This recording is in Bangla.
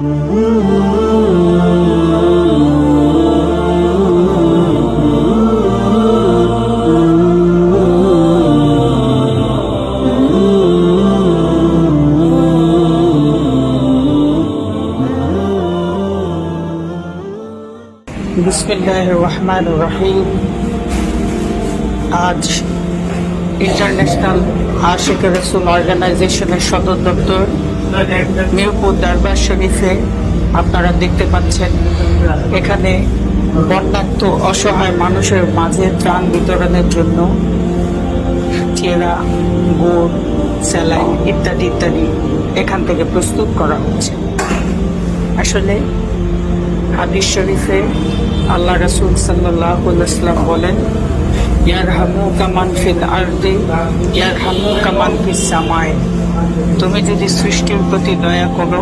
বিসমিল্লাহির রহমানির রহিম। আজ ইন্টারন্যাশনাল আশিক রাসূল অর্গানাইজেশনের সদর দপ্তর মিরপুর দরবার শরীফে আপনারা দেখতে পাচ্ছেন, এখানে বন্যার্ত অসহায় মানুষের মাঝে ত্রাণ বিতরণের জন্য চেরা, গুড়, স্যালাইন ইত্যাদি ইত্যাদি এখান থেকে প্রস্তুত করা হচ্ছে। আসলে হাদিস শরীফে আল্লাহ রাসূল সাল্লাল্লাহু আলাইহি ওয়াসাল্লাম বলেন, ইয়ারহামুকা মান ফিল আরদি ইয়ারহামুকা মান ফিস সামায়ে। তুমি যদি সৃষ্টির প্রতি দয়া করো